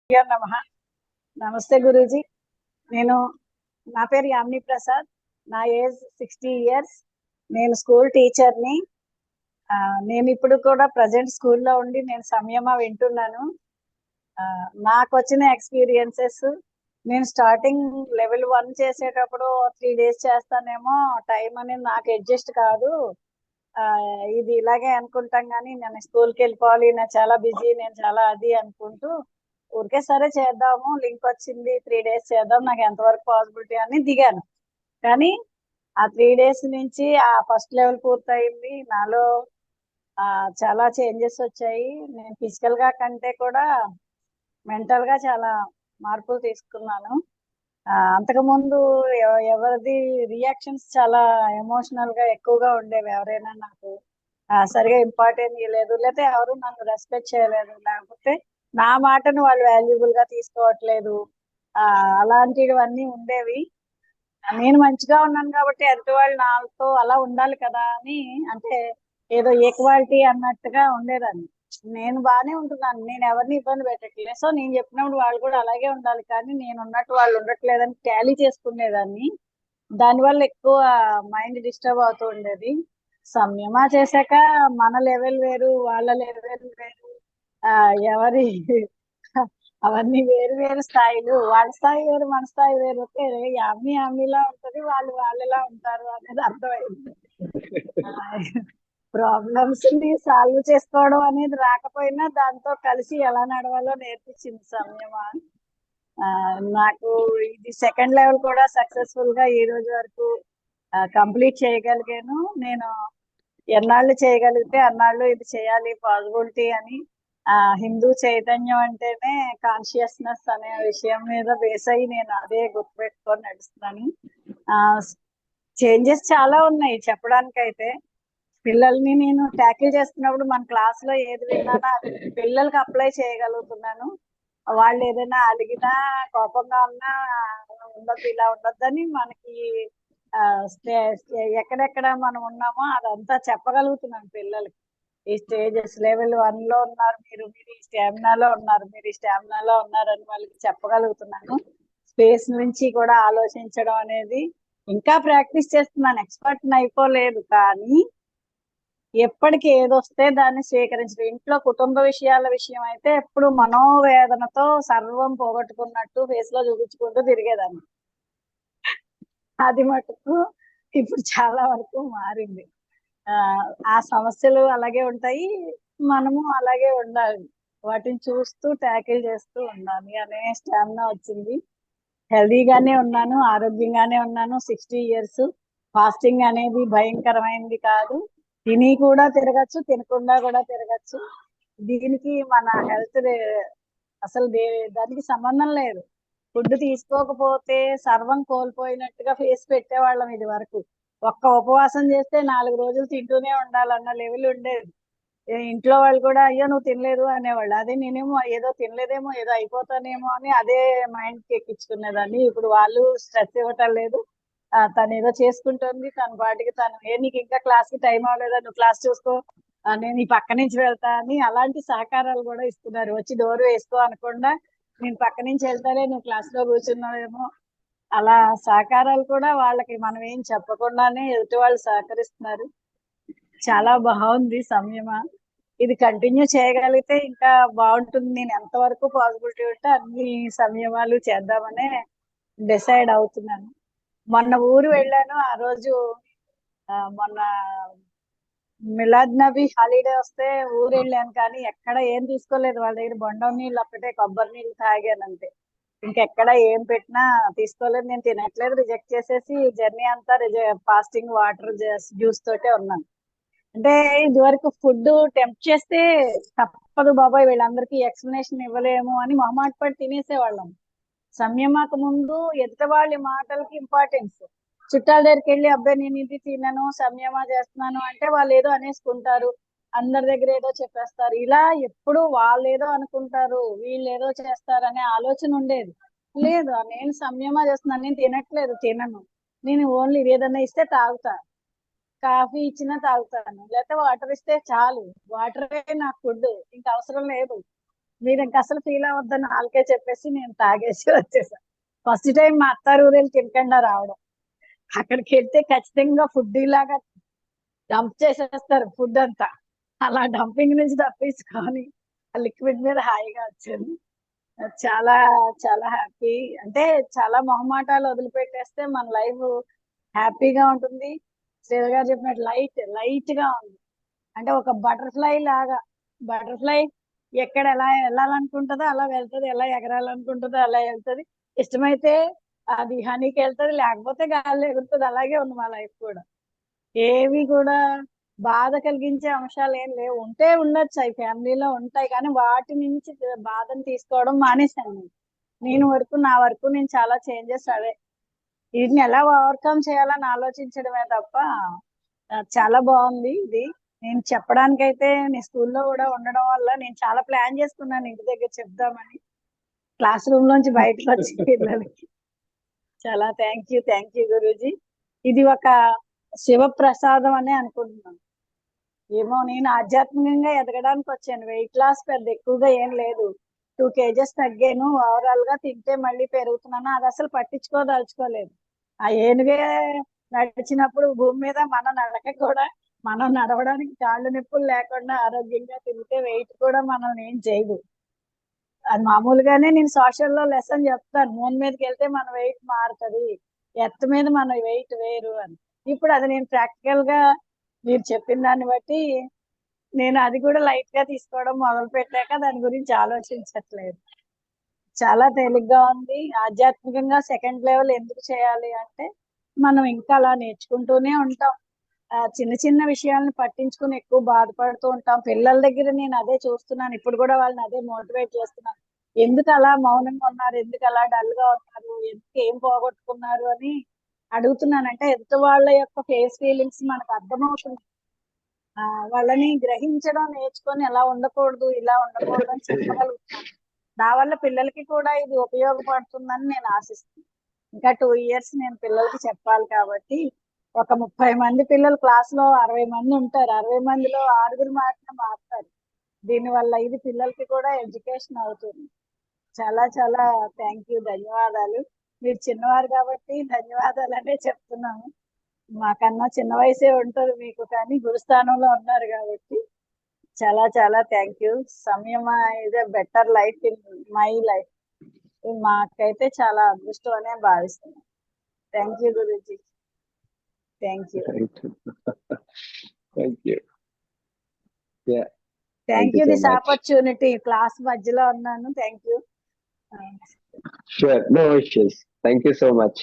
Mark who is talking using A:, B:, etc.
A: నమః. నమస్తే గురూజీ. నేను నా పేరు యామిని ప్రసాద్. నా ఏజ్ 60 ఇయర్స్. నేను స్కూల్ టీచర్ని. నేను ఇప్పుడు కూడా ప్రజెంట్ స్కూల్లో ఉండి నేను సంయమ వింటున్నాను. నాకు వచ్చిన ఎక్స్పీరియన్సెస్, నేను స్టార్టింగ్ లెవెల్ 1 చేసేటప్పుడు 3 డేస్ చేస్తానేమో, టైం అనేది నాకు అడ్జస్ట్ కాదు. ఇది ఇలాగే అనుకుంటాం కానీ నేను స్కూల్కి వెళ్ళిపోవాలి, నేను చాలా బిజీ, నేను చాలా అది అనుకుంటూ ఊరికే సరే చేద్దాము, లింక్ వచ్చింది 3 డేస్ చేద్దాం, నాకు ఎంతవరకు పాసిబిలిటీ అని దిగాను. కానీ ఆ 3 డేస్ నుంచి ఆ ఫస్ట్ లెవెల్ పూర్తయింది. నాలో చాలా చేంజెస్ వచ్చాయి. నేను ఫిజికల్ గా కంటే కూడా మెంటల్ గా చాలా మార్పులు తీసుకున్నాను. అంతకుముందు ఎవరిది రియాక్షన్స్ చాలా ఎమోషనల్ గా ఎక్కువగా ఉండేవి. ఎవరైనా నాకు సరిగా ఇంపార్టెంట్ ఇవ్వలేదు, లేకపోతే ఎవరు నన్ను రెస్పెక్ట్ చేయలేదు, లేకపోతే నా మాటను వాళ్ళు వాల్యుబుల్ గా తీసుకోవట్లేదు, అలాంటివన్నీ ఉండేవి. నేను మంచిగా ఉన్నాను కాబట్టి ఎదుటి వాళ్ళు నాతో అలా ఉండాలి కదా అని, అంటే ఏదో ఈక్వాలిటీ అన్నట్టుగా ఉండేదాన్ని. నేను బాగానే ఉంటున్నాను, నేను ఎవరిని ఇబ్బంది పెట్టట్లేదు, సో నేను చెప్పినప్పుడు వాళ్ళు కూడా అలాగే ఉండాలి, కానీ నేను ఉన్నట్టు వాళ్ళు ఉండట్లేదని టాలీ చేసుకునేదాన్ని. దానివల్ల ఎక్కువ మైండ్ డిస్టర్బ్ అవుతూ ఉండేది. సంయమా చేశాక మన లెవెల్ వేరు, వాళ్ళ లెవెల్ వేరు, ఎవరి అవన్నీ వేరు వేరు స్థాయిలు. వాళ్ళ స్థాయి వేరు, మన స్థాయి వేరు. యామ్ని యామ్నిలా ఉంటది, వాళ్ళు వాళ్ళలా ఉంటారు అనేది అర్థమైంది. ప్రాబ్లమ్స్ ని సాల్వ్ చేసుకోవడం అనేది రాకపోయినా దాంతో కలిసి ఎలా నడవాలో నేర్పించింది సంయమ. నాకు ఇది సెకండ్ లెవెల్ కూడా సక్సెస్ఫుల్ గా ఈ రోజు వరకు కంప్లీట్ చేయగలిగాను. నేను ఎన్నాళ్ళు చేయగలిగితే అన్నాళ్ళు ఇది చేయాలి పాసిబిలిటీ అని. హిందూ చైతన్యం అంటేనే కాన్షియస్నెస్ అనే విషయం మీద బేస్ అయ్యి నేను అదే గుర్తుపెట్టుకొని నడుస్తున్నాను. చేంజెస్ చాలా ఉన్నాయి చెప్పడానికైతే. పిల్లల్ని నేను ట్యాకిల్ చేస్తున్నప్పుడు మన క్లాస్ లో ఏది విన్నానో అది పిల్లలకి అప్లై చేయగలుగుతున్నాను. వాళ్ళు ఏదైనా అడిగినా, కోపంగా ఉన్నా ఉండద్దు, ఇలా ఉండొద్దని మనకి ఎక్కడెక్కడ మనం ఉన్నామో అదంతా చెప్పగలుగుతున్నాను పిల్లలకి. ఈ స్టేజెస్ లెవెల్ 1 లో ఉన్నారు మీరు, మీరు ఈ స్టామినాలో ఉన్నారు, మీరు ఈ స్టామినాలో ఉన్నారని వాళ్ళకి చెప్పగలుగుతున్నాను. స్పేస్ నుంచి కూడా ఆలోచించడం అనేది ఇంకా ప్రాక్టీస్ చేస్తున్నాను. ఎక్స్పర్ట్ అయిపోలేదు, కానీ ఎప్పటికి ఏదొస్తే దాన్ని స్వీకరించడం. ఇంట్లో కుటుంబ విషయాల విషయం అయితే ఎప్పుడు మనోవేదనతో సర్వం పోగొట్టుకున్నట్టు ఫేస్ లో చూపించుకుంటూ తిరిగేదాన్ని. అది మటుకు ఇప్పుడు చాలా వరకు మారింది. ఆ సమస్యలు అలాగే ఉంటాయి, మనము అలాగే ఉండాలి, వాటిని చూస్తూ ట్యాకిల్ చేస్తూ ఉండాలి అనే స్టామినా వచ్చింది. హెల్దీగానే ఉన్నాను, ఆరోగ్యంగానే ఉన్నాను. 60 ఇయర్స్. ఫాస్టింగ్ అనేది భయంకరమైనది కాదు. తిని కూడా తిరగచ్చు, తినకుండా కూడా తిరగచ్చు. దీనికి మన హెల్త్ అసలు దానికి సంబంధం లేదు. ఫుడ్ తీసుకోకపోతే సర్వం కోల్పోయినట్టుగా ఫేస్ పెట్టేవాళ్ళం ఇది వరకు. ఒక్క ఉపవాసం చేస్తే 4 రోజులు తింటూనే ఉండాలన్న లెవెల్ ఉండేది. ఇంట్లో వాళ్ళు కూడా అయ్యో నువ్వు తినలేదు అనేవాళ్ళు. అదే నేనేమో ఏదో తినలేదేమో, ఏదో అయిపోతానేమో అని అదే మైండ్ కి ఎక్కించుకునేదాన్ని. ఇప్పుడు వాళ్ళు స్ట్రెస్ ఇవ్వటం లేదు. తను ఏదో చేసుకుంటుంది తన పాటికి తను. నీకు ఇంకా క్లాస్ కి టైం అవ్వలేదా, నువ్వు క్లాస్ చూసుకో, నేను ఈ పక్క నుంచి వెళ్తా అని అలాంటి సహకారాలు కూడా ఇస్తున్నారు. వచ్చి డోర్ వేసుకో అనకుండా నేను పక్క నుంచి వెళ్తానే, నువ్వు క్లాస్ లో కూర్చున్నావేమో, అలా సహకారాలు కూడా వాళ్ళకి మనం ఏం చెప్పకుండానే ఎదుటి వాళ్ళు సహకరిస్తున్నారు. చాలా బాగుంది సంయమ. ఇది కంటిన్యూ చేయగలిగితే ఇంకా బాగుంటుంది. నేను ఎంతవరకు పాసిబిలిటీ ఉంటే అన్ని సంయమాలు చేద్దామనే డిసైడ్ అవుతున్నాను. మొన్న ఊరు వెళ్ళాను. ఆ రోజు మొన్న మిలాద్ నబీ హాలిడే వస్తే ఊరు వెళ్ళాను, కానీ ఎక్కడ ఏం తీసుకోలేదు. వాళ్ళ దగ్గర బొండం నీళ్ళు ఒక్కటే, కొబ్బరి నీళ్ళు తాగానంతే. ఇంకెక్కడ ఏం పెట్టినా తీసుకోలేదు. నేను తినట్లేదు, రిజెక్ట్ చేసేసి జర్నీ అంతా ఫాస్టింగ్ వాటర్ జ్యూస్ తోటే ఉన్నాను. అంటే ఇది వరకు ఫుడ్ టెంప్ట్ చేస్తే తప్పదు బాబాయ్, వీళ్ళందరికీ ఎక్స్ప్లెనేషన్ ఇవ్వలేము అని మొహమాట పడి తినేసేవాళ్ళం. సంయమకు ముందు ఎదుట వాళ్ళ మాటలకి ఇంపార్టెన్స్. చుట్టాల దగ్గరికి వెళ్ళి అబ్బాయి నేను ఇది తినను సంయమా చేస్తున్నాను అంటే వాళ్ళు ఏదో అనేసుకుంటారు, అందరి దగ్గర ఏదో చెప్పేస్తారు. ఇలా ఎప్పుడు వాళ్ళు ఏదో అనుకుంటారు, వీళ్ళు ఏదో చేస్తారు అనే ఆలోచన ఉండేది. లేదు, నేను సంయమా చేస్తున్నాను, నేను తినట్లేదు, తినను, నేను ఓన్లీ ఏదన్నా ఇస్తే తాగుతా, కాఫీ ఇచ్చినా తాగుతాను, లేకపోతే వాటర్ ఇస్తే చాలు, వాటరే నాకు ఫుడ్, ఇంకా అవసరం లేదు. మీరు ఇంకా అసలు ఫీల్ అవ్వద్దని వాళ్ళకే చెప్పేసి నేను తాగేసి వచ్చేసాను. ఫస్ట్ టైం మా అత్తారు ఊరెళ్ళి తినకుండా రావడం. అక్కడికి వెళ్తే ఖచ్చితంగా ఫుడ్ లాగా డంప్ చేసేస్తారు ఫుడ్ అంతా. అలా డంపింగ్ నుంచి తప్పించుకొని ఆ లిక్విడ్ మీద హాయిగా వచ్చాను. చాలా చాలా హ్యాపీ. అంటే చాలా మొహమాటాలు వదిలిపెట్టేస్తే మన లైఫ్ హ్యాపీగా ఉంటుంది. శ్రీధ గారు చెప్పినట్టు లైట్ గా ఉంది. అంటే ఒక బటర్ఫ్లై లాగా. బటర్ఫ్లై ఎక్కడ ఎలా వెళ్ళాలనుకుంటుందో అలా వెళ్తది, ఎలా ఎగరాలనుకుంటుందో అలా వెళ్తది. ఇష్టమైతే అది హనీకి వెళ్తది, లేకపోతే గాల్లో ఎగురుతుంది. అలాగే ఉంది మా లైఫ్ కూడా. ఏవి కూడా బాధ కలిగించే అంశాలు ఏం లేవు. ఉంటే ఉండొచ్చు, అవి ఫ్యామిలీలో ఉంటాయి, కానీ వాటి నుంచి బాధను తీసుకోవడం మానేశాను నేను నా వరకు నేను చాలా చేంజెస్ అవే. వీటిని ఎలా ఓవర్కమ్ చేయాలని ఆలోచించడమే తప్ప చాలా బాగుంది ఇది. నేను చెప్పడానికైతే నీ స్కూల్లో కూడా ఉండడం వల్ల నేను చాలా ప్లాన్ చేసుకున్నాను ఇంటి దగ్గర చెప్దామని. క్లాస్ రూమ్ లోంచి బయటకు వచ్చి పిల్లలకి. చాలా థ్యాంక్ యూ గురూజీ. ఇది ఒక శివప్రసాదం అనే అనుకుంటున్నాను. ఏమో, నేను ఆధ్యాత్మికంగా ఎదగడానికి వచ్చాను. వెయిట్ లాస్ పెద్ద ఎక్కువగా ఏం లేదు. 2 kgs తగ్గాను. ఓవరాల్ గా తింటే మళ్ళీ పెరుగుతున్నాను. అది అసలు పట్టించుకోదలుచుకోలేదు. ఆ ఏనుగే నడిచినప్పుడు భూమి మీద మన నడక కూడా, మనం నడవడానికి కాళ్ళు నొప్పులు లేకుండా ఆరోగ్యంగా తింటే వెయిట్ కూడా మనల్ని ఏం చేయదు. అది మామూలుగానే నేను సోషల్లో లెసన్ చెప్తాను. మూన్ మీదకి వెళ్తే మన వెయిట్ మారుతుంది, ఎర్త్ మీద మన వెయిట్ వేరు అని. ఇప్పుడు అది నేను ప్రాక్టికల్ గా మీరు చెప్పిన దాన్ని బట్టి నేను అది కూడా లైట్ గా తీసుకోవడం మొదలు పెట్టాక దాని గురించి ఆలోచించట్లేదు. చాలా తేలిగ్గా ఉంది. ఆధ్యాత్మికంగా సెకండ్ లెవెల్ ఎందుకు చేయాలి అంటే మనం ఇంకా అలా నేర్చుకుంటూనే ఉంటాం. చిన్న చిన్న విషయాలను పట్టించుకుని ఎక్కువ బాధపడుతూ ఉంటాం. పిల్లల దగ్గర నేను అదే చూస్తున్నాను. ఇప్పుడు కూడా వాళ్ళని అదే మోటివేట్ చేస్తున్నాను. ఎందుకు అలా మౌనంగా ఉన్నారు, ఎందుకు అలా డల్ గా ఉన్నారు, ఎందుకు ఏం పోగొట్టుకున్నారు అని అడుగుతున్నానంటే ఎదుటి వాళ్ళ యొక్క ఫేస్ ఫీలింగ్స్ మనకు అర్థమవుతుంది. వాళ్ళని గ్రహించడం నేర్చుకొని ఎలా ఉండకూడదు, ఇలా ఉండకూడదు అని చెప్పగలుగుతున్నాను. నా వల్ల పిల్లలకి కూడా ఇది ఉపయోగపడుతుందని నేను ఆశిస్తున్నాను. ఇంకా 2 years నేను పిల్లలకి చెప్పాలి కాబట్టి ఒక 30 మంది పిల్లలు క్లాస్ లో 60 మంది ఉంటారు. 60 మందిలో 6 మాత్రమే మారుతారు. దీనివల్ల ఇది పిల్లలకి కూడా ఎడ్యుకేషన్ అవుతుంది. చాలా చాలా థ్యాంక్ యూ, ధన్యవాదాలు. మీరు చిన్నవారు కాబట్టి ధన్యవాదాలు అనే చెప్తున్నాము. మాకన్నా చిన్న వయసే ఉంటుంది మీకు, కానీ గురుస్థానంలో ఉన్నారు కాబట్టి చాలా చాలా థ్యాంక్ యూ. సమయం ఇదే better life in my life. మాకైతే చాలా అదృష్టం అనే భావిస్తున్నాను. Thank you Guruji. Thank you.
B: Thank you.
A: Thank you this opportunity. Class మధ్యలో ఉన్నాను. Thank you.
B: Sure, no issues. Thank you so much.